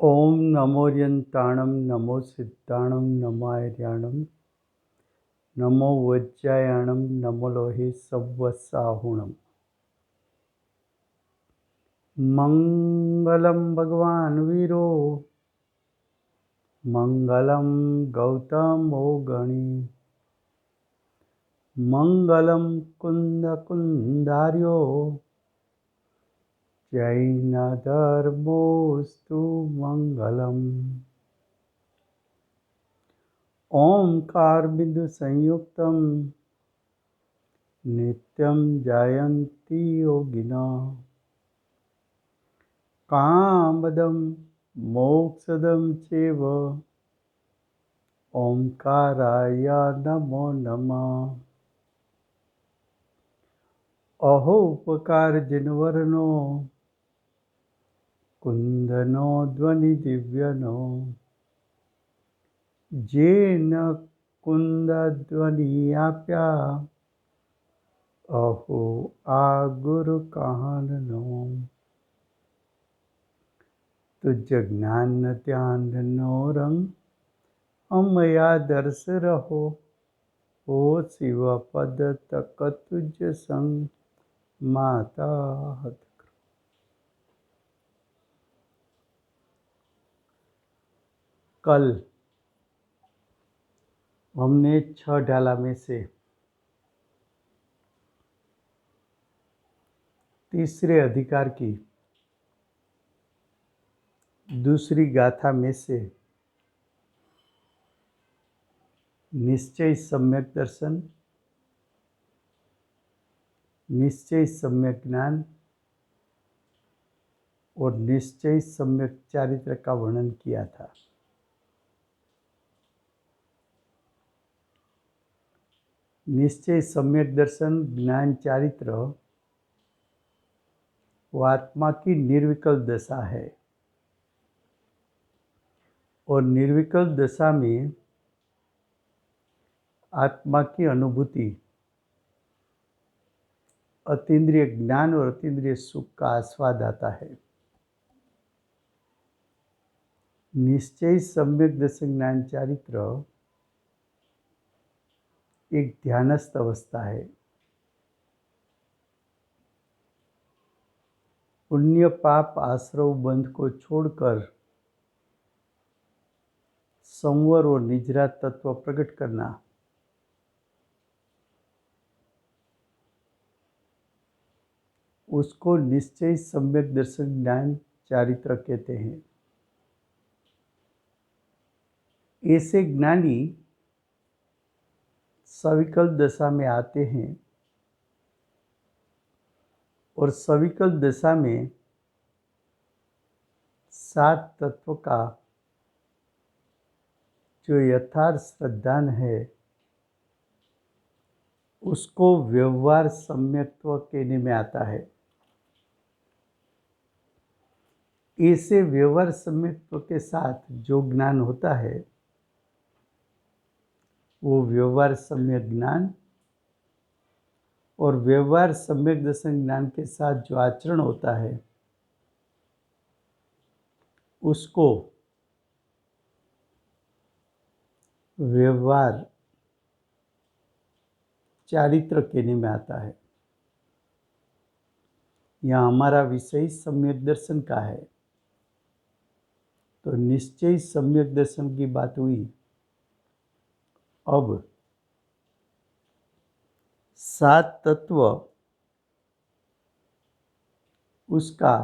ओम नमोर्यन्ताणं नमो सिद्धाणं नमार्याणं नमो वज्रायाणं नमो लोहे सव्वसाहुणम्। मङ्गलं भगवान् वीरो मङ्गलं गौतमो गणी मङ्गलं कुन्दकुन्दार्यो जैनधर्मोऽस्तु मङ्गलम्। ओंकारबिन्दुसंयुक्तं नित्यं जयन्ति योगिनः कामदं मोक्षदं चैव ओंकाराय नमो नमः। अहो उपकारजिनवर्णो कुन्दनो ध्वनिदिव्यनो येन कुन्दध्वनियाप्या अहो आगुरुकाननो। तुझ ज्ञान ध्यान नोरंग अमया दर्श रहो ओ शिव पद तक तुझ संग माता हत। कल हमने 6 डाला में से तीसरे अधिकार की दूसरी गाथा में से निश्चय सम्यक दर्शन, निश्चय सम्यक ज्ञान और निश्चय सम्यक चारित्र का वर्णन किया था। निश्चय सम्यक दर्शन ज्ञान चारित्र वो आत्मा की निर्विकल्प दशा है और निर्विकल्प दशा में आत्मा की अनुभूति अतीन्द्रिय ज्ञान और अतीन्द्रिय सुख का आस्वाद आता है। निश्चय सम्यक दर्शन ज्ञान चारित्र एक ध्यानस्थ अवस्था है। पुण्य पाप आश्रव बंध को छोड़कर संवर और निजरा तत्व प्रकट करना, उसको निश्चय सम्यक दर्शन ज्ञान चारित्र कहते हैं। ऐसे ज्ञानी सविकल्प दशा में आते हैं और सविकल्प दशा में 7 तत्व का जो यथार्थ श्रद्धान है उसको व्यवहार सम्यक्त्व कहने में आता है। ऐसे व्यवहार सम्यक्त्व के साथ जो ज्ञान होता है वो व्यवहार सम्यक ज्ञान और व्यवहार सम्यक दर्शन ज्ञान के साथ जो आचरण होता है उसको व्यवहार चारित्र कहने में आता है। यहाँ हमारा विषय सम्यक दर्शन का है तो निश्चय सम्यक दर्शन की बात हुई। अब 7 तत्व उसका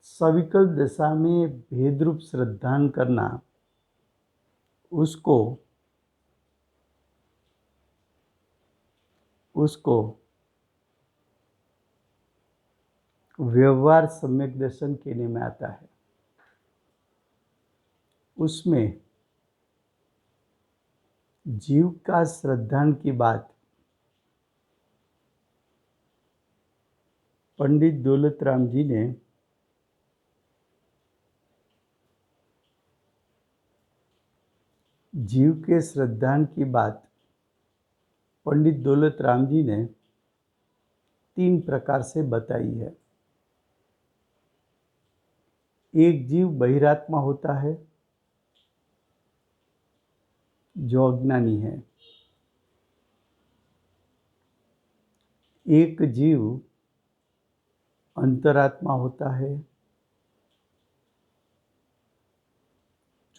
सविकल्प दशा में भेदरूप श्रद्धान करना, उसको व्यवहार सम्यक दर्शन कहने में आता है। उसमें जीव का श्रद्धान की बात पंडित दौलत राम जी ने जीव के श्रद्धान की बात पंडित दौलत राम जी ने 3 प्रकार से बताई है। एक जीव बहिरात्मा होता है जो अज्ञानी है। एक जीव अंतरात्मा होता है।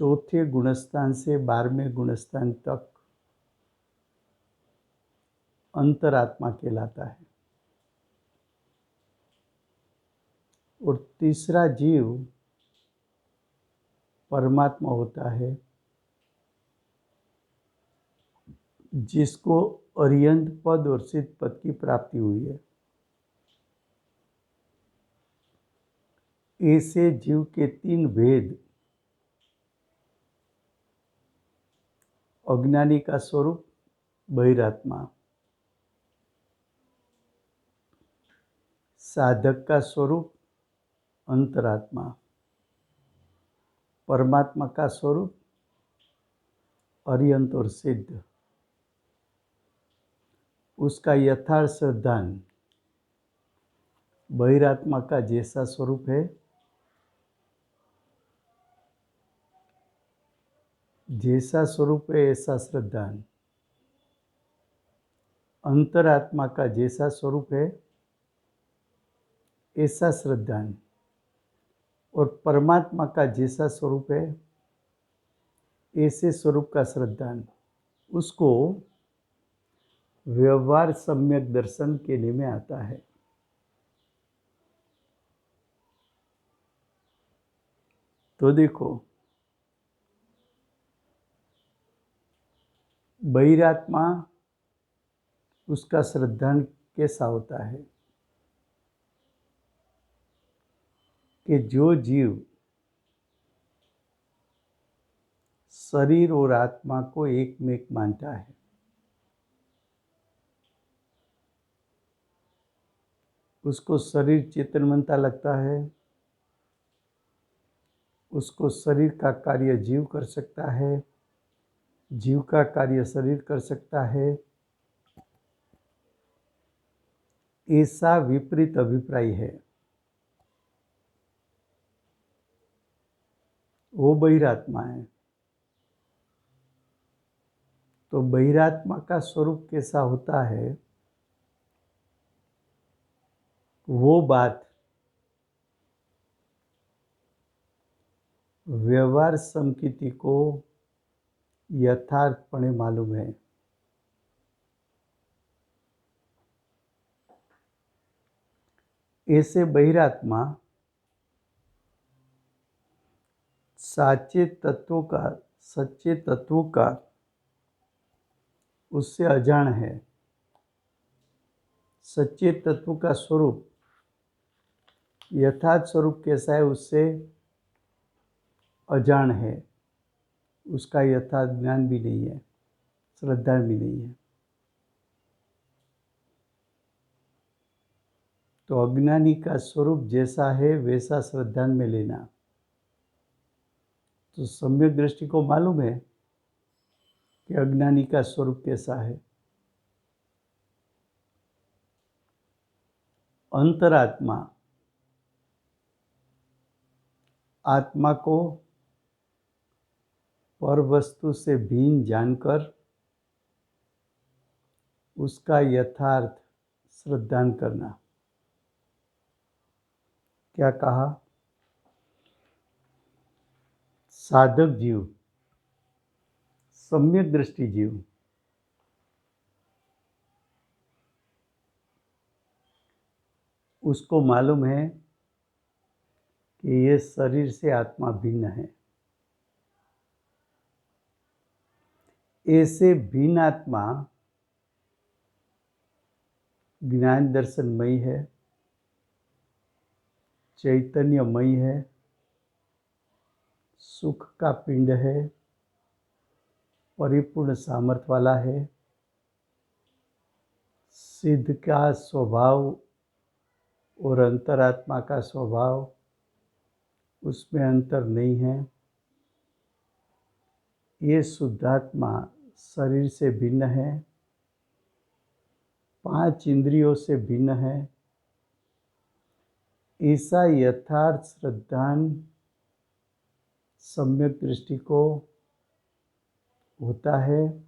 चौथे गुणस्थान से 12वें गुणस्थान तक अंतरात्मा कहलाता है। और तीसरा जीव परमात्मा होता है, जिसको अर्यंत पद और सिद्ध पद की प्राप्ति हुई है। ऐसे जीव के 3 भेद: अज्ञानी का स्वरूप बहिरात्मा, साधक का स्वरूप अंतरात्मा, परमात्मा का स्वरूप अर्यंत और सिद्ध। उसका यथार्थ श्रद्धान बहिरात्मा का जैसा स्वरूप है, जैसा स्वरूप है ऐसा श्रद्धान। अंतरात्मा का जैसा स्वरूप है ऐसा श्रद्धान। और परमात्मा का जैसा स्वरूप है ऐसे स्वरूप का श्रद्धान। उसको व्यवहार सम्यक दर्शन कहने में आता है। तो देखो, बहिरात्मा उसका श्रद्धान कैसा होता है कि जो जीव शरीर और आत्मा को एक में एक मानता है, उसको शरीर चेतनवंता लगता है, उसको शरीर का कार्य जीव कर सकता है, जीव का कार्य शरीर कर सकता है, ऐसा विपरीत अभिप्राय है, वो बहिरात्मा है। तो बहिरात्मा का स्वरूप कैसा होता है, वो बात व्यवहार समकिति को यथार्थपणे मालूम है। ऐसे बहिरात्मा सच्चे तत्वों का उससे अजान है। सच्चे तत्व का स्वरूप, यथार्थ स्वरूप कैसा है, उससे अजान है। उसका यथार्थ ज्ञान भी नहीं है, श्रद्धा भी नहीं है। तो अज्ञानी का स्वरूप जैसा है वैसा श्रद्धा में लेना। तो सम्यक दृष्टि को मालूम है कि अज्ञानी का स्वरूप कैसा है। अंतरात्मा आत्मा को पर वस्तु से भिन्न जानकर उसका यथार्थ श्रद्धान करना। क्या कहा? साधक जीव, सम्यक दृष्टि जीव, उसको मालूम है कि ये शरीर से आत्मा भिन्न है। ऐसे भिन्न आत्मा ज्ञान दर्शनमयी है, चैतन्यमयी है, सुख का पिंड है, परिपूर्ण सामर्थ्य वाला है, सिद्ध का स्वभाव और अंतरात्मा का स्वभाव उसमें अंतर नहीं है। ये शुद्धात्मा शरीर से भिन्न है, 5 इंद्रियों से भिन्न है। ऐसा यथार्थ श्रद्धान सम्यक दृष्टि को होता है।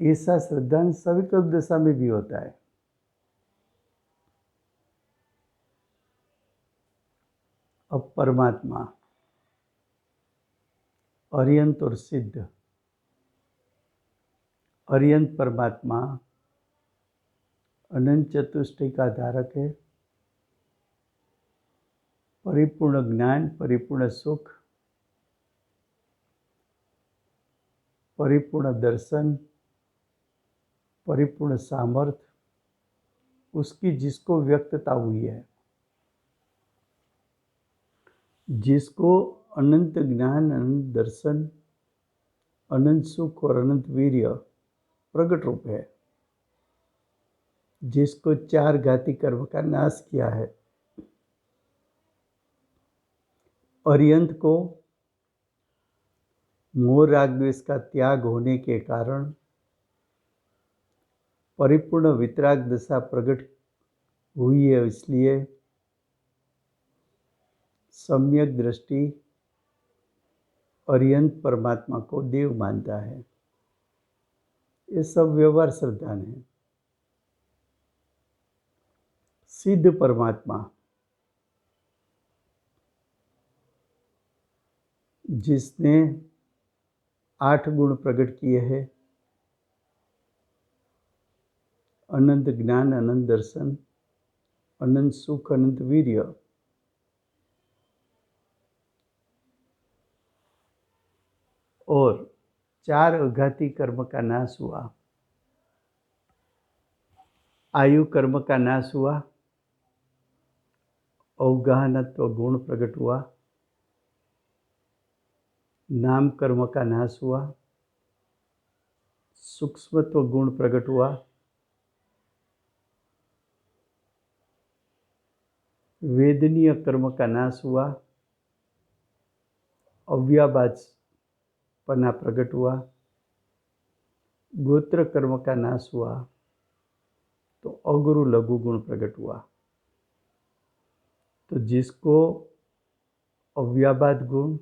ऐसा श्रद्धान सविकल्प दशा में भी होता है। अब परमात्मा, अर्यंत और सिद्ध। अर्यंत परमात्मा अनंत चतुष्टय का धारक है। परिपूर्ण ज्ञान, परिपूर्ण सुख, परिपूर्ण दर्शन, परिपूर्ण सामर्थ्य उसकी जिसको व्यक्तता हुई है, जिसको अनंत ज्ञान, अनंत दर्शन, अनंत सुख और अनंत वीर्य प्रकट रूप है, जिसको 4 घाती कर्म का नाश किया है। अर्यंत को मोह राग द्वेष का त्याग होने के कारण परिपूर्ण वितराग दशा प्रकट हुई है, इसलिए सम्यक दृष्टि अर्यंत परमात्मा को देव मानता है। ये सब व्यवहार श्रद्धान है। सिद्ध परमात्मा जिसने 8 गुण प्रकट किए हैं, अनंत ज्ञान, अनंत दर्शन, अनंत सुख, अनंत वीर्य, और 4 अघाती कर्म का नाश हुआ। आयु कर्म का नाश हुआ, अवगाहनत्व गुण प्रकट हुआ, नाम कर्म का नाश हुआ, सूक्ष्मत्व गुण प्रकट हुआ, वेदनीय कर्म का नाश हुआ, अव्याबाजपना प्रकट हुआ, गोत्र कर्म का नाश हुआ, तो अगुरु लघु गुण प्रकट हुआ। तो जिसको अव्याबाद गुण,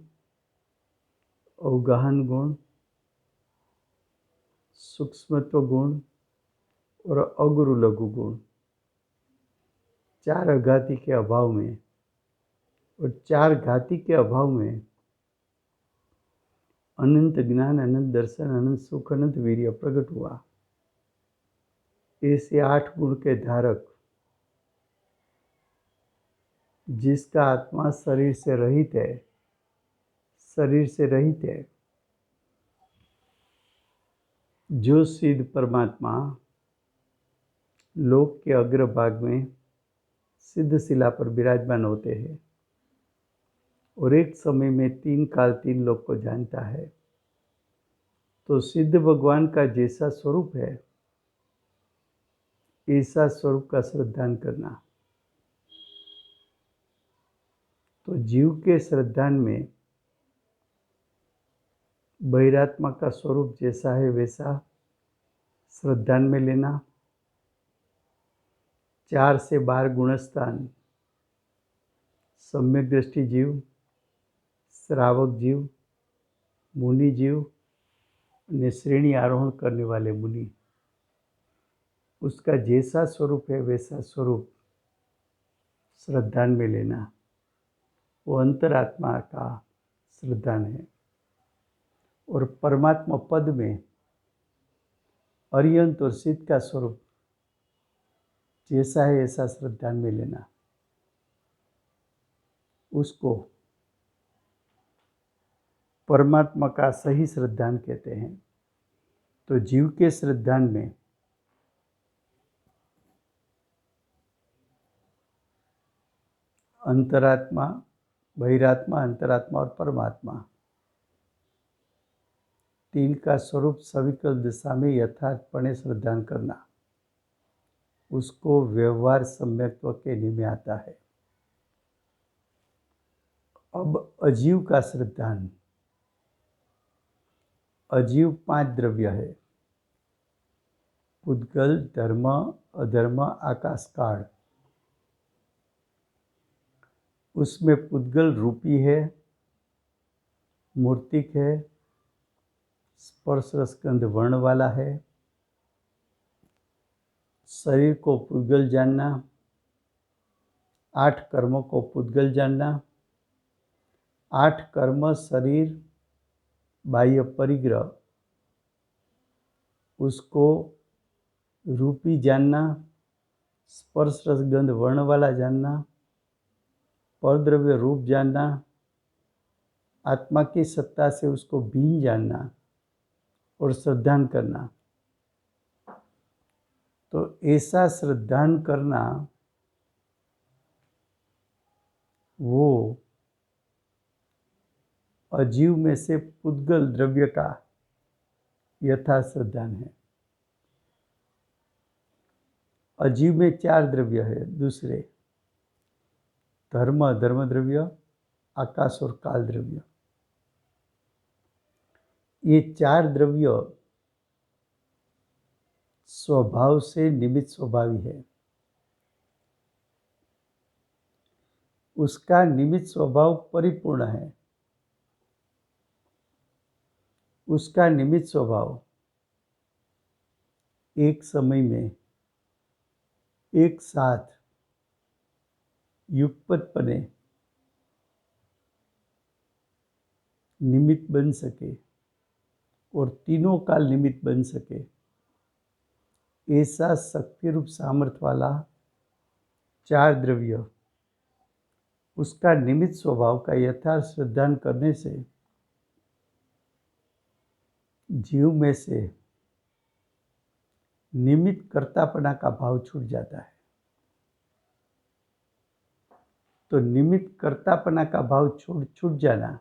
अवगाहन गुण, सूक्ष्मत्व गुण और अगुरु लघु गुण 4 अघाती के अभाव में और 4 घाती के अभाव में अनंत ज्ञान, अनंत दर्शन, अनंत सुख, अनंत वीर्य प्रकट हुआ। ऐसे 8 गुण के धारक जिसका आत्मा शरीर से रहित है, शरीर से रहित है, जो सिद्ध परमात्मा लोक के अग्रभाग में सिद्ध शिला पर विराजमान होते हैं और एक समय में 3 काल 3 लोक को जानता है, तो सिद्ध भगवान का जैसा स्वरूप है ऐसा स्वरूप का श्रद्धान करना। तो जीव के श्रद्धान में बहिरात्मा का स्वरूप जैसा है वैसा श्रद्धान में लेना। 4 से 12 गुणस्थान सम्यक दृष्टि जीव, श्रावक जीव, मुनि जीव ने श्रेणी आरोहण करने वाले मुनि, उसका जैसा स्वरूप है वैसा स्वरूप श्रद्धान में लेना, वो अंतरात्मा का श्रद्धान है। और परमात्मा पद में अर्यंत और सिद्ध का स्वरूप जैसा है ऐसा श्रद्धान में लेना, उसको परमात्मा का सही श्रद्धान कहते हैं। तो जीव के श्रद्धान में अंतरात्मा, बहिरात्मा, अंतरात्मा और परमात्मा 3 का स्वरूप सविकल्प दिशा में यथार्थपणे श्रद्धान करना, उसको व्यवहार सम्यक्त्व के में आता है। अब अजीव का श्रद्धान। अजीव 5 द्रव्य है, पुद्गल, धर्म, अधर्म, आकाश, काल। उसमें पुद्गल रूपी है, मूर्तिक है, स्पर्श रसगंध वर्ण वाला है। शरीर को पुद्गल जानना, 8 कर्मों को पुद्गल जानना, 8 कर्म शरीर बाह्य परिग्रह उसको रूपी जानना, स्पर्श रसगंध वर्ण वाला जानना, परद्रव्य रूप जानना, आत्मा की सत्ता से उसको बीन जानना और श्रद्धान करना। तो ऐसा श्रद्धान करना वो अजीव में से पुद्गल द्रव्य का यथा श्रद्धान है। अजीव में 4 द्रव्य है दूसरे, धर्म धर्म द्रव्य, आकाश और काल द्रव्य। ये 4 द्रव्य स्वभाव से निमित्त स्वभावी है। उसका निमित्त स्वभाव परिपूर्ण है। उसका निमित्त स्वभाव एक समय में एक साथ युगपतपने निमित्त बन सके और तीनों काल निमित्त बन सके, ऐसा शक्ति रूप सामर्थ्य वाला 4 द्रव्य उसका निमित्त स्वभाव का यथार्थ श्रद्धान करने से जीव में से निमित्त कर्तापना का भाव छूट जाता है। तो निमित्त कर्तापना का भाव छूट जाना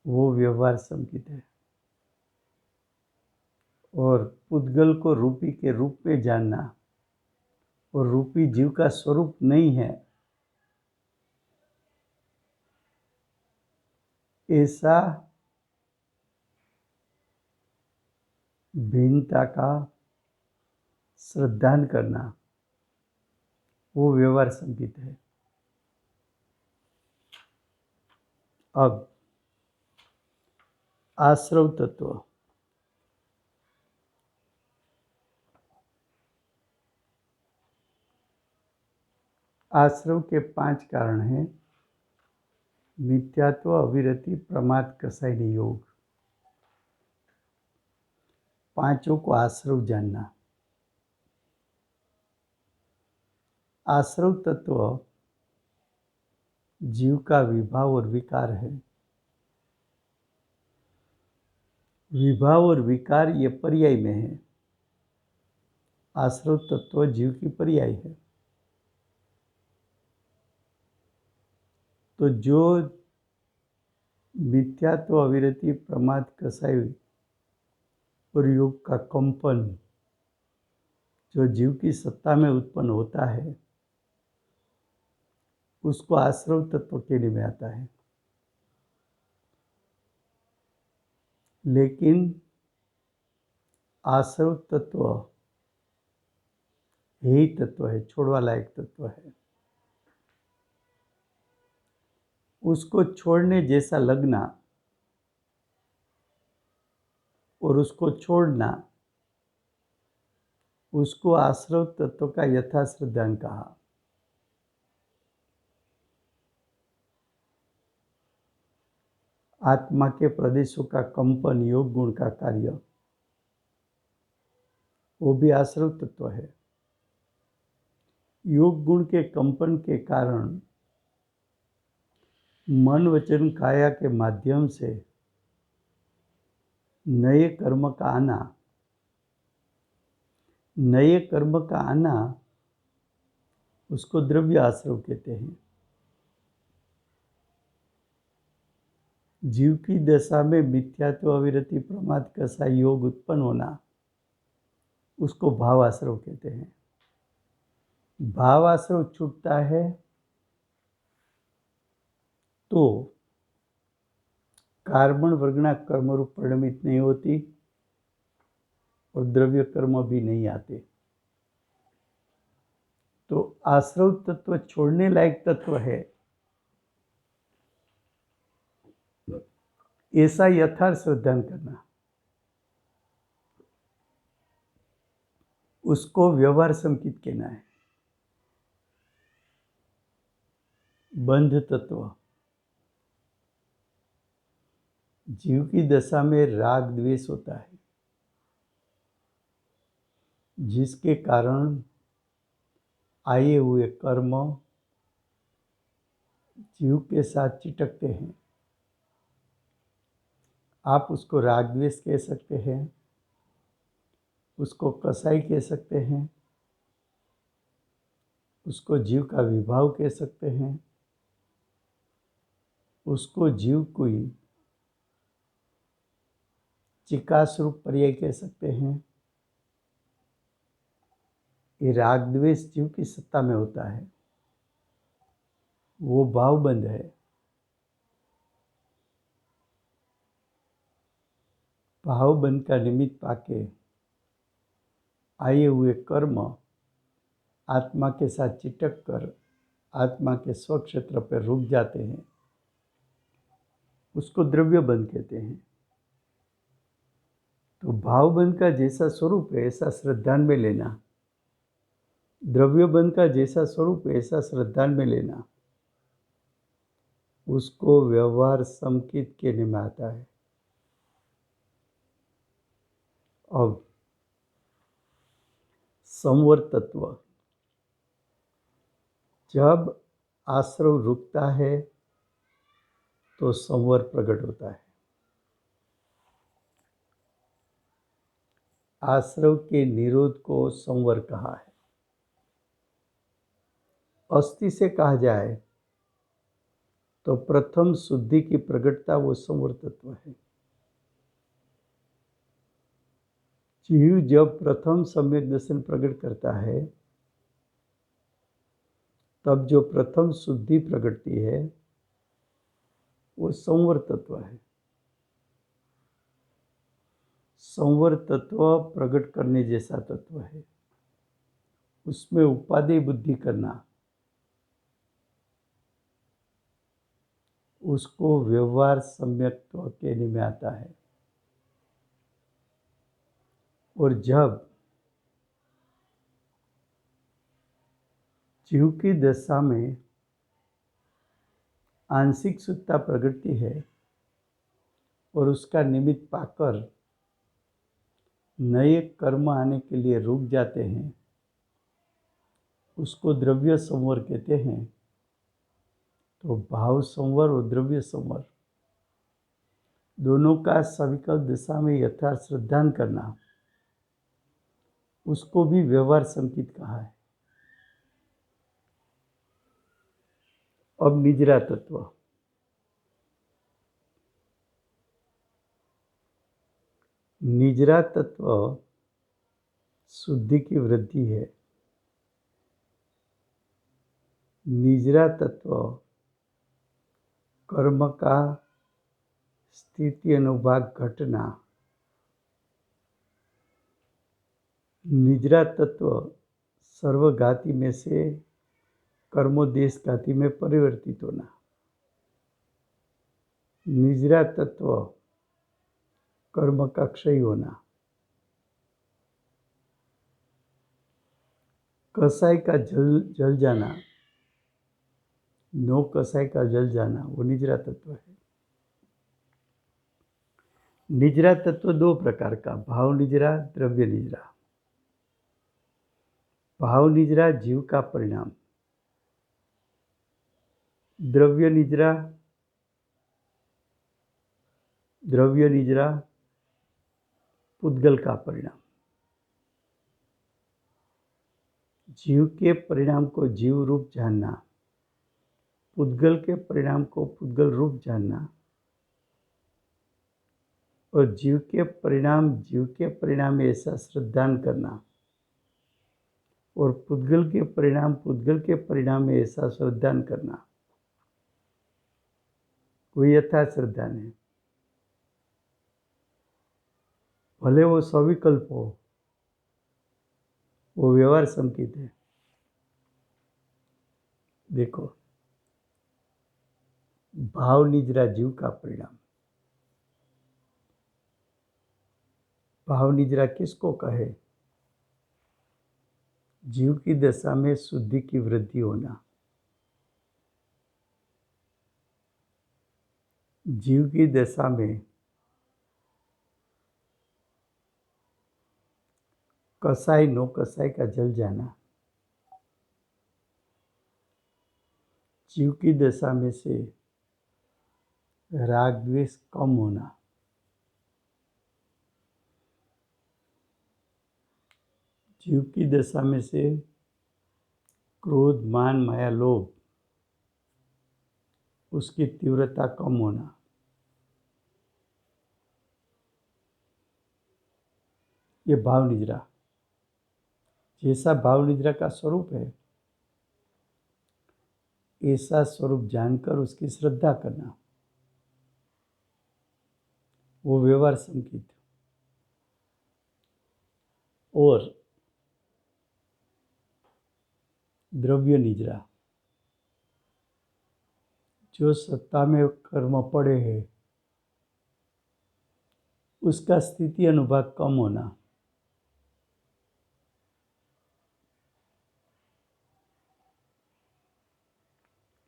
वो व्यवहार संकेत है। और पुद्गल को रूपी के रूप में जानना और रूपी जीव का स्वरूप नहीं है, ऐसा भिन्नता का श्रद्धान करना वो व्यवहार संकेत है। अब आश्रव तत्व। आश्रव के 5 कारण हैं। मिथ्यात्व, अविरति, प्रमाद, कसाई योग। 5 को आश्रव जानना। आश्रव तत्व जीव का विभाव और विकार है। विभाव और विकार ये पर्याय में है। आश्रव तत्व जीव की पर्याय है। तो जो मिथ्यात्व, अविरति, प्रमाद, कसाई और योग का कंपन जो जीव की सत्ता में उत्पन्न होता है उसको आश्रव तत्व कहने में आता है। लेकिन आश्रव तत्व यही तत्व है, छोड़वा लायक तत्व है। उसको छोड़ने जैसा लगना और उसको छोड़ना, उसको आश्रव तत्व का यथाश्रद्धान कहा। आत्मा के प्रदेशों का कंपन योग गुण का कार्य, वो भी आश्रव तत्व है। योग गुण के कंपन के कारण मन वचन काया के माध्यम से नए कर्म का आना, नए कर्म का आना उसको द्रव्य आश्रव कहते हैं। जीव की दशा में मिथ्यात्व, अविरति, प्रमाद, कसाई योग उत्पन्न होना उसको भाव आश्रव कहते हैं। भाव आश्रव छूटता है तो कार्बन वर्गना कर्म रूप परिणमित नहीं होती और द्रव्य कर्म भी नहीं आते। तो आश्रव तत्व छोड़ने लायक तत्व है, ऐसा यथार्थ श्रद्धान करना, उसको व्यवहार संकित कहना है। बंध तत्व, जीव की दशा में राग द्वेष होता है, जिसके कारण आए हुए कर्म जीव के साथ चिटकते हैं। आप उसको राग द्वेष कह सकते हैं, उसको कसाई कह सकते हैं, उसको जीव का विभाव कह सकते हैं, उसको जीव कोई चिकास रूप पर्याय कह सकते हैं। ये राग द्वेष जीव की सत्ता में होता है, वो भावबंध है। भावबंध का निमित्त पाके आए हुए कर्म आत्मा के साथ चिटक कर आत्मा के स्वक्षेत्र पर रुक जाते हैं, उसको द्रव्य बंध कहते हैं। तो भावबंध का जैसा स्वरूप है ऐसा श्रद्धान में लेना, द्रव्य बंध का जैसा स्वरूप है ऐसा श्रद्धान में लेना, उसको व्यवहार संकित कहने में आता है। अब संवर तत्व, जब आश्रव रुकता है तो संवर प्रकट होता है। आश्रव के निरोध को संवर कहा है। अस्थि से कहा जाए तो प्रथम शुद्धि की प्रकटता वो संवर तत्व है। जीव जब प्रथम सम्यक दर्शन प्रकट करता है तब जो प्रथम शुद्धि प्रकटती है वो संवर तत्व है। संवर तत्व प्रकट करने जैसा तत्व है, उसमें उपादेय बुद्धि करना, उसको व्यवहार सम्यक्त्व कहने में आता है। और जब जीव की दशा में आंशिक शुद्धता प्रगटती है और उसका निमित्त पाकर नए कर्म आने के लिए रुक जाते हैं, उसको द्रव्य संवर कहते हैं। तो भाव संवर और द्रव्य संवर दोनों का सविकल्प दशा में यथार्थ श्रद्धान करना, उसको भी व्यवहार संकित कहा है। अब निजरा तत्व, निजरा तत्व शुद्धि की वृद्धि है। निजरा तत्व कर्म का स्थिति अनुभाग घटना, निजरा तत्व सर्वघाती में से कर्मोदेश घाती में परिवर्तित होना, निजरा तत्व कर्म का क्षय होना, कसाई का जल जाना, नो कसाई का जल जाना, वो निजरा तत्व है। निजरा तत्व दो प्रकार का, भाव निजरा, द्रव्य निजरा। भाव निजरा जीव का परिणाम, द्रव्य निजरा पुद्गल का परिणाम। जीव के परिणाम को जीव रूप जानना, पुद्गल के परिणाम को पुद्गल रूप जानना, और जीव के परिणाम में ऐसा श्रद्धान करना, और पुद्गल के परिणाम में ऐसा श्रद्धान करना, वो यथार्थ श्रद्धान है। भले वो सविकल्प हो, वो व्यवहार संकित है। देखो, भाव निजरा जीव का परिणाम, भाव निद्रा किसको कहे? जीव की दशा में शुद्धि की वृद्धि होना। जीव की दशा में कसाई नो कसाई का जल जाना। जीव की दशा में से राग द्वेष कम होना। जीव की दशा में से क्रोध मान माया लोभ उसकी तीव्रता कम होना। ये भाव निद्रा। जैसा भाव निद्रा का स्वरूप है ऐसा स्वरूप जानकर उसकी श्रद्धा करना, वो व्यवहार संकेत। और द्रव्य निद्रा, जो सत्ता में कर्म पड़े हैं उसका स्थिति अनुभाग कम होना।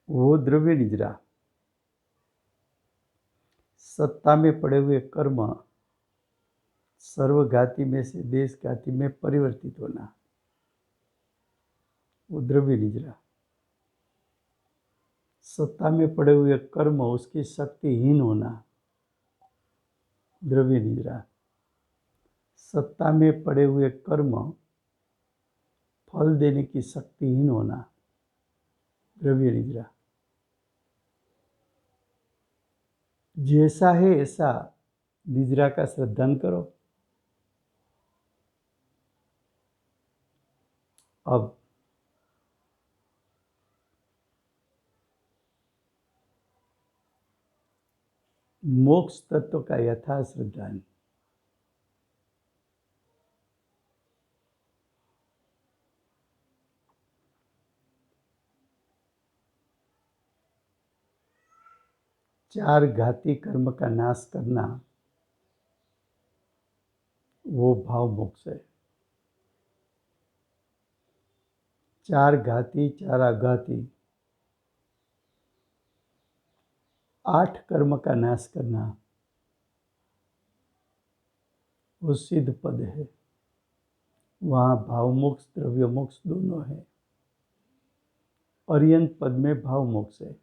वो द्रव्य निद्रा। सत्ता में पड़े हुए कर्म सर्वघाती में से देशघाती में परिवर्तित होना, वो द्रव्य निद्रा। सत्ता में पड़े हुए कर्म उसकी शक्तिहीन होना, द्रव्य निद्रा। सत्ता में पड़े हुए कर्म फल देने की शक्तिहीन होना, द्रव्य निद्रा। जैसा है ऐसा निद्रा का श्रद्धान करो। अब मोक्ष तत्व का यथा श्रद्धान। चार घाती कर्म का नाश करना वो भाव मोक्ष है। चार घाती चार आघाती 8 कर्म का नाश करना वो सिद्ध पद है। वहाँ भाव मोक्ष द्रव्य मोक्ष दोनों है। पर्यंत पद में भाव मोक्ष है।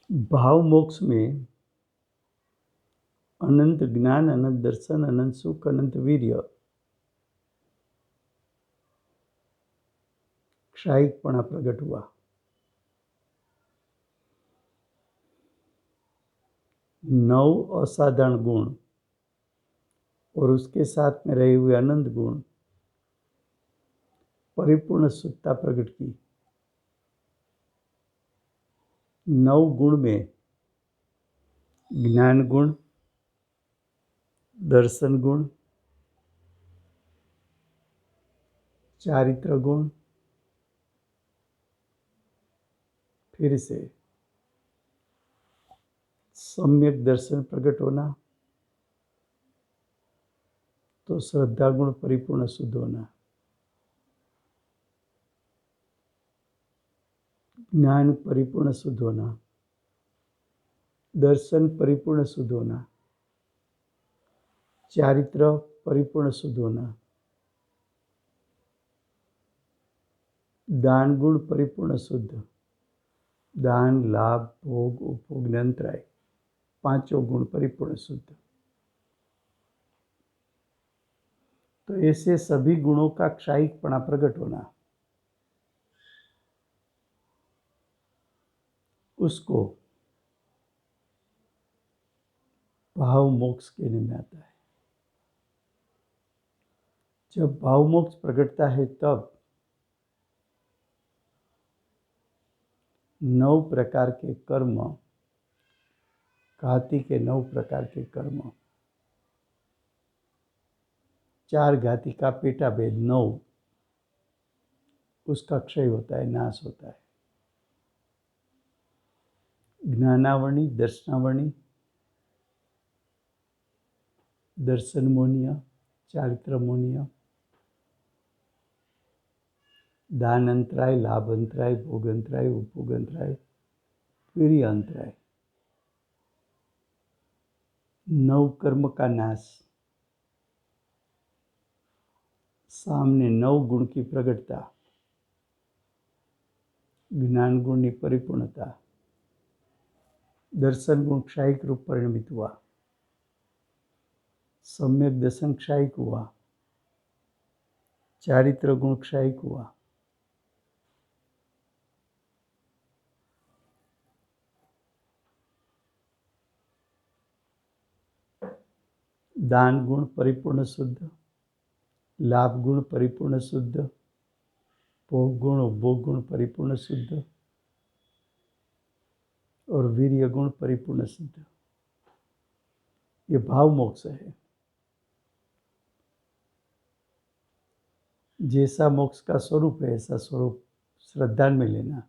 भाव मोक्ष में अनंत ज्ञान अनंत दर्शन अनंत सुख अनंत वीर्य क्षायिकपणा प्रकट हुआ। नौ असाधारण गुण और उसके साथ में रहे हुए अनंत गुण परिपूर्ण शुद्धता प्रकट की। 9 गुण में ज्ञान गुण, दर्शन गुण, चारित्र गुण, फिर से सम्यक दर्शन प्रकट होना, तो श्रद्धा गुण परिपूर्ण शुद्ध होना, ज्ञान परिपूर्ण शुद्ध होना, दर्शन परिपूर्ण शुद्ध होना, चारित्र परिपूर्ण शुद्ध होना, दान गुण परिपूर्ण शुद्ध, दान लाभ भोग उपभोग नियंत्राय 5 गुण परिपूर्ण शुद्ध। तो ऐसे सभी गुणों का क्षायिकपणा प्रकट होना, उसको भाव मोक्ष कहने में आता है। जब भाव मोक्ष प्रकटता है तब 9 प्रकार के कर्म, घाती के 9 प्रकार के कर्म, 4 घाती का पेटा भेद 9, उसका क्षय होता है, नाश होता है। ज्ञानावरणी, दर्शनावरणी, दर्शन मोनिया, चारित्र मोनिया, दान अंतराय, लाभ अंतराय, भोग अंतराय, उपभोग अंतराय, वीर्य अंतराय। 9 कर्म का नाश, सामने 9 गुण की प्रगटता, ज्ञान गुणની પરિપૂર્ણતા, दर्शन गुण क्षायिक रूप परिणमित हुआ, सम्यक दर्शन क्षायिक हुआ, चारित्र गुण क्षायिक हुआ, दान गुण परिपूर्ण शुद्ध, लाभ गुण परिपूर्ण शुद्ध, भोग गुण उपभोग गुण परिपूर्ण शुद्ध और वीर्य गुण परिपूर्ण शुद्ध। ये भाव मोक्ष है। जैसा मोक्ष का स्वरूप है ऐसा स्वरूप श्रद्धा में लेना।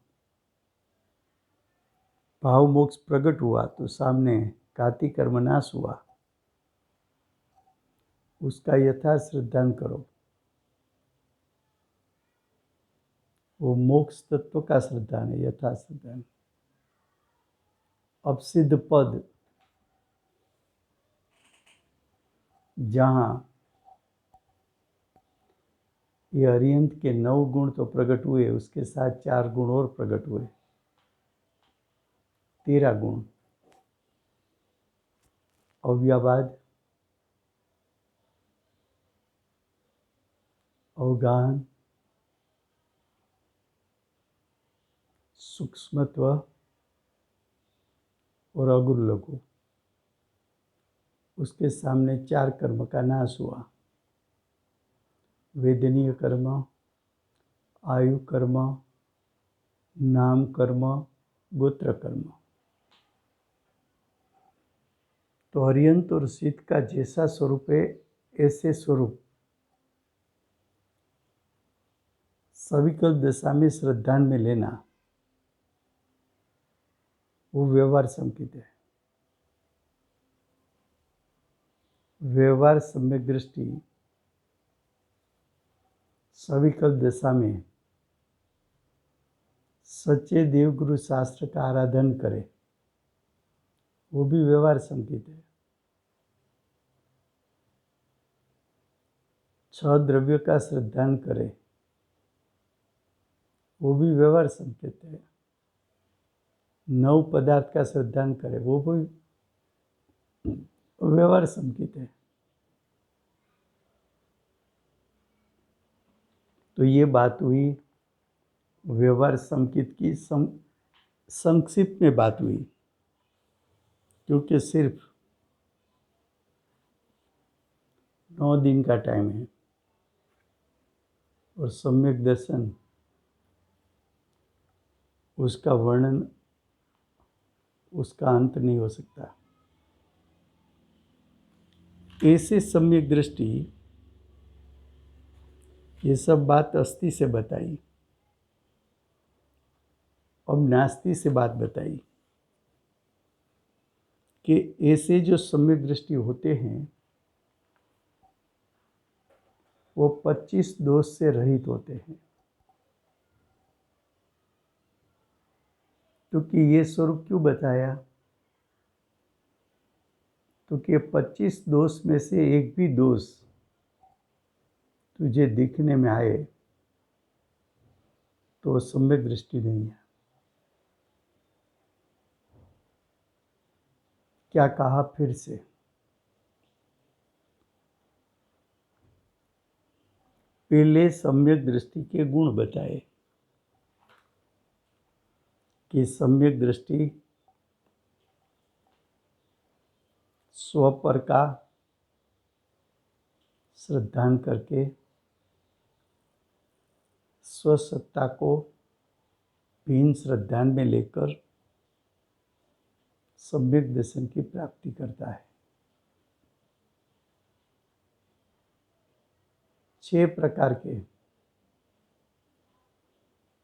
भाव मोक्ष प्रकट हुआ तो सामने घाती कर्म नाश हुआ, उसका यथार्थ श्रद्धान करो। वो मोक्ष तत्व का श्रद्धान है, यथार्थ श्रद्धान। अब सिद्ध पद, जहाँ ये अरिहंत के 9 गुण तो प्रकट हुए, उसके साथ 4 गुण और प्रकट हुए, 13 गुण। अव्यवाद, अवगाहन, सूक्ष्मत्व और अगुर लघु। उसके सामने 4 कर्म का नाश हुआ, वेदनीय कर्म, आयु कर्म, नाम कर्म, गोत्र कर्म। तो अरिहंत और सिद्ध का जैसा स्वरूप है ऐसे स्वरूप सविकल्प दशा में श्रद्धान में लेना, वो व्यवहार संकेत है। व्यवहार सम्यक दृष्टि सविकल्प दशा में सच्चे देवगुरु शास्त्र का आराधन करे, वो भी व्यवहार संकेत है। 6 द्रव्य का श्रद्धान करे, वो भी व्यवहार संकेत है। 9 पदार्थ का श्रद्धान करे, वो भी व्यवहार संकेत है। तो ये बात हुई व्यवहार संकेत की, संक्षिप्त में बात हुई, क्योंकि सिर्फ 9 दिन का टाइम है और सम्यक दर्शन उसका वर्णन, उसका अंत नहीं हो सकता। ऐसे सम्यक दृष्टि, ये सब बात अस्थि से बताई। अब नास्ति से बात बताई कि ऐसे जो सम्यक दृष्टि होते हैं वो 25 दोष से रहित होते हैं, क्योंकि ये स्वरूप क्यों बताया? क्योंकि 25 दोष में से एक भी दोष तुझे दिखने में आए तो सम्यक दृष्टि नहीं है। क्या कहा फिर से? पहले सम्यक दृष्टि के गुण बताए कि सम्यक दृष्टि स्वपर का श्रद्धान करके स्वसत्ता को भिन्न श्रद्धान में लेकर सम्यक दर्शन की प्राप्ति करता है। 6 प्रकार के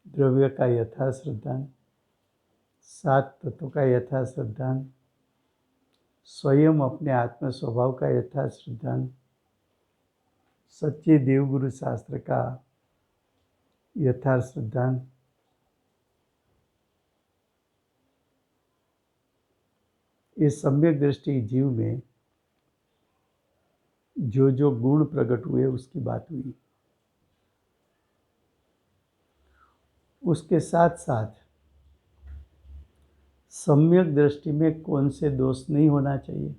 द्रव्य का यथाश्रद्धान, 7 तत्वों का यथाश्रद्धान, स्वयं अपने आत्म स्वभाव का यथार्थ सिद्धांत, सच्चे देवगुरु शास्त्र का यथार्थ सिद्धांत, इस सम्यक दृष्टि जीव में जो जो गुण प्रकट हुए उसकी बात हुई। उसके साथ साथ सम्यक दृष्टि में कौन से दोष नहीं होना चाहिए,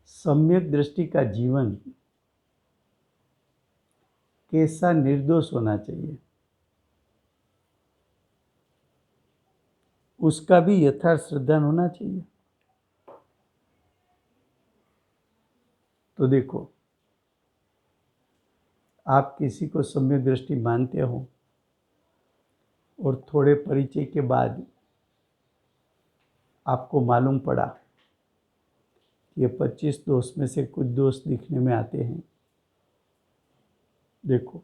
सम्यक दृष्टि का जीवन कैसा निर्दोष होना चाहिए, उसका भी यथार्थ श्रद्धा होना चाहिए। तो देखो, आप किसी को सम्यक दृष्टि मानते हो और थोड़े परिचय के बाद आपको मालूम पड़ा कि ये 25 दोष में से कुछ दोष दिखने में आते हैं। देखो,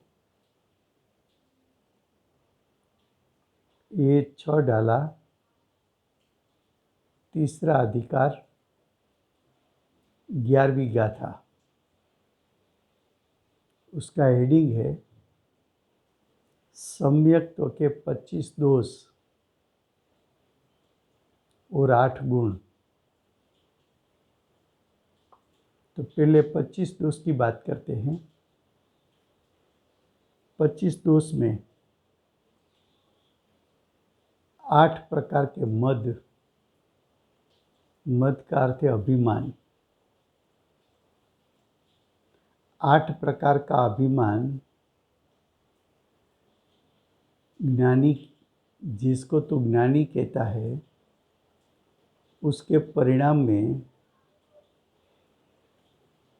ये 6 डाला, तीसरा अधिकार, 11वीं गाथा, उसका हेडिंग है सम्यक्त्व के 25 दोष और 8 गुण। तो पहले 25 दोष की बात करते हैं। 25 दोष में 8 प्रकार के मद, मद का अर्थ है अभिमान। 8 प्रकार का अभिमान ज्ञानी, जिसको तो ज्ञानी कहता है, उसके परिणाम में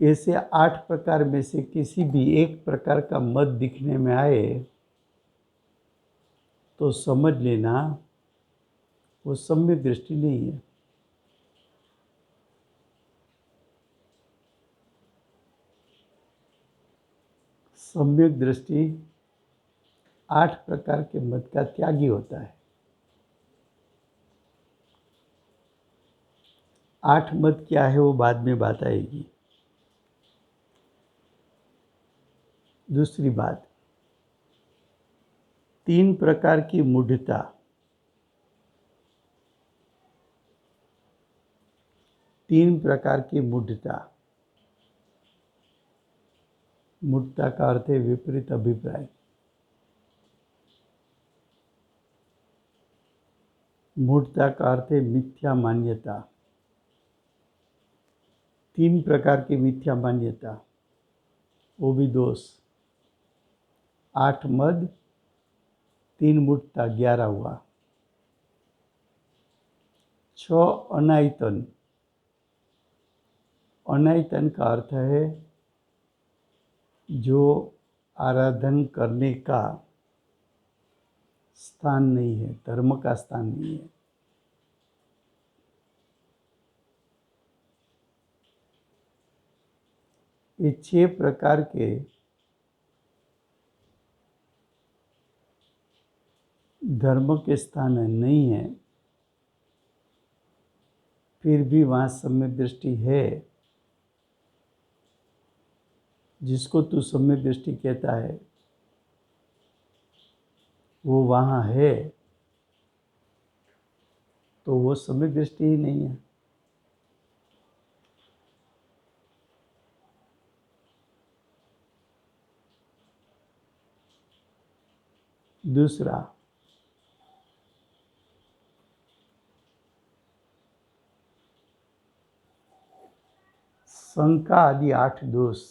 ऐसे 8 प्रकार में से किसी भी एक प्रकार का मद दिखने में आए तो समझ लेना वो सम्यक दृष्टि नहीं है। सम्यक दृष्टि 8 प्रकार के मद का त्यागी होता है। 8 मद क्या है वो बाद में बात आएगी। दूसरी बात, 3 प्रकार की मूढ़ता। 3 प्रकार की मूढ़ता। मूढ़ता का अर्थ है विपरीत अभिप्राय। मूढ़ता का अर्थ है मिथ्या मान्यता। 3 प्रकार की मिथ्या मान्यता, वो भी दोष। 8 मद, 3 मूढ़ता, 11 हुआ। 6 अनायतन। अनायतन का अर्थ है जो आराधन करने का स्थान नहीं है, धर्म का स्थान नहीं है। ये 6 प्रकार के धर्म के स्थान नहीं है, फिर भी वहाँ सम्यक दृष्टि है। जिसको तू सम्यक दृष्टि कहता है वो वहाँ है, तो वो सम्यक दृष्टि ही नहीं है। दूसरा, शंका आदि 8 दोष।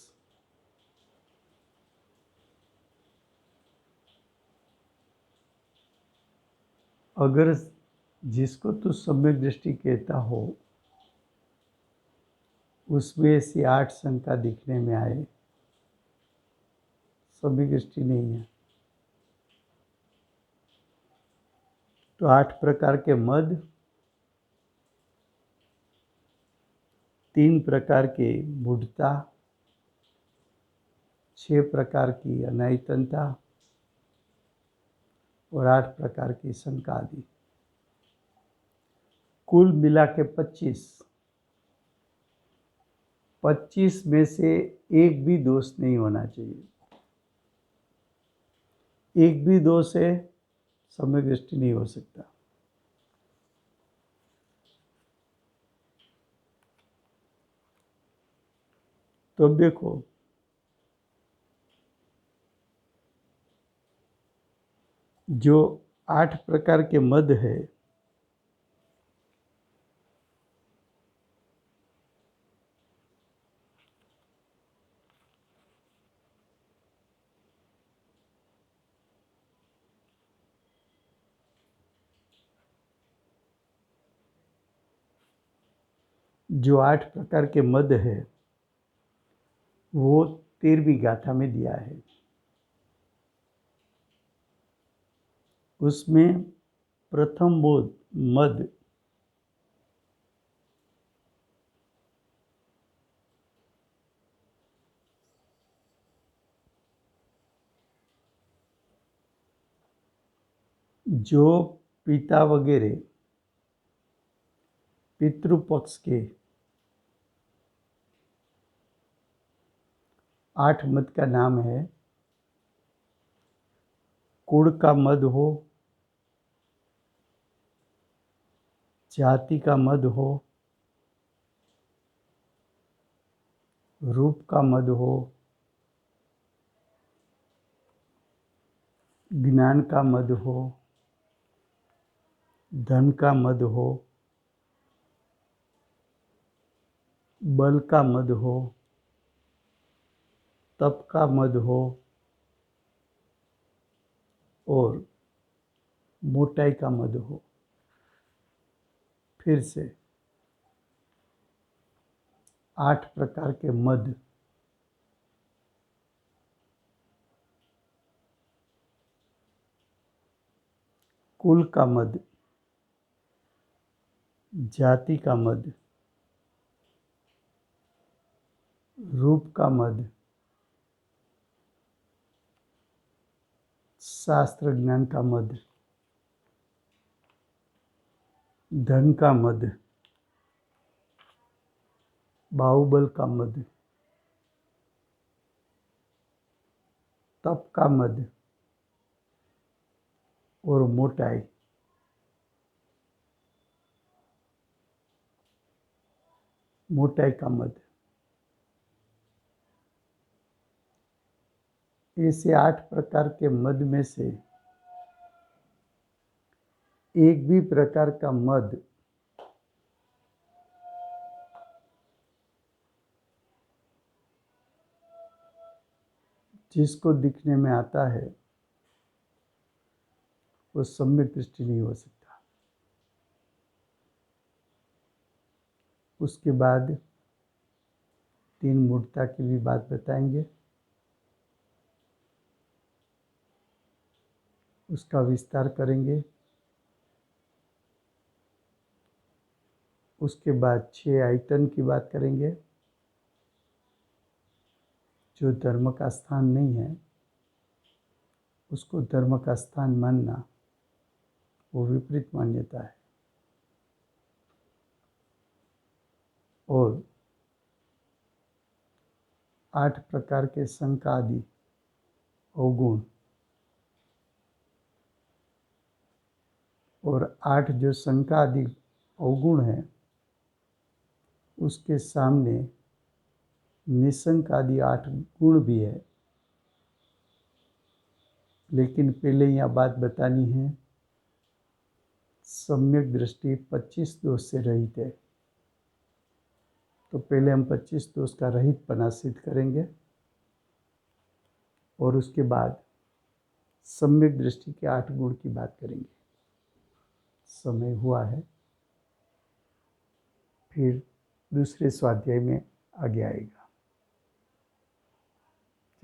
अगर जिसको तू सम्यक दृष्टि कहता हो उसमें ऐसी 8 शंका दिखने में आए, सम्यक दृष्टि नहीं है। तो 8 प्रकार के मद, 3 प्रकार के मूढ़ता, 6 प्रकार की अनायतनता और 8 प्रकार की शंका आदि। कुल मिला के 25। 25 में से एक भी दोष नहीं होना चाहिए। एक भी दोष है, सम्यक दृष्टि नहीं हो सकता। तो अब देखो, जो 8 प्रकार के मद है, जो 8 प्रकार के मद है वो 13वीं गाथा में दिया है। उसमें प्रथम बोध मद जो पिता वगैरह पितृपक्ष के 8 मद का नाम है। कुल का मद हो, जाति का मद हो, रूप का मद हो, ज्ञान का मद हो, धन का मद हो, बल का मद हो, तप का मद हो और मोटाई का मद हो। फिर से 8 प्रकार के मद कुल का मद, जाति का मद, रूप का मद, शास्त्र ज्ञान का मद, धन का मद, बाहुबल का मद, तप का मद और मोटाई। मोटाई का मद। ऐसे 8 प्रकार के मद में से एक भी प्रकार का मद जिसको दिखने में आता है वो सम्यक दृष्टि नहीं हो सकता। उसके बाद 3 मूर्ता की भी बात बताएंगे, उसका विस्तार करेंगे। उसके बाद 6 आयतन की बात करेंगे। जो धर्म का स्थान नहीं है उसको धर्म का स्थान मानना वो विपरीत मान्यता है। और 8 प्रकार के संकादि अवगुण और 8 जो संकादि अवगुण है उसके सामने निसंकादि 8 गुण भी है। लेकिन पहले यहाँ बात बतानी है, सम्यक दृष्टि 25 दोष से रहित है। तो पहले हम 25 दोष का रहितपना सिद्ध करेंगे और उसके बाद सम्यक दृष्टि के 8 गुण की बात करेंगे। समय हुआ है, फिर दूसरे स्वाध्याय में आगे आएगा।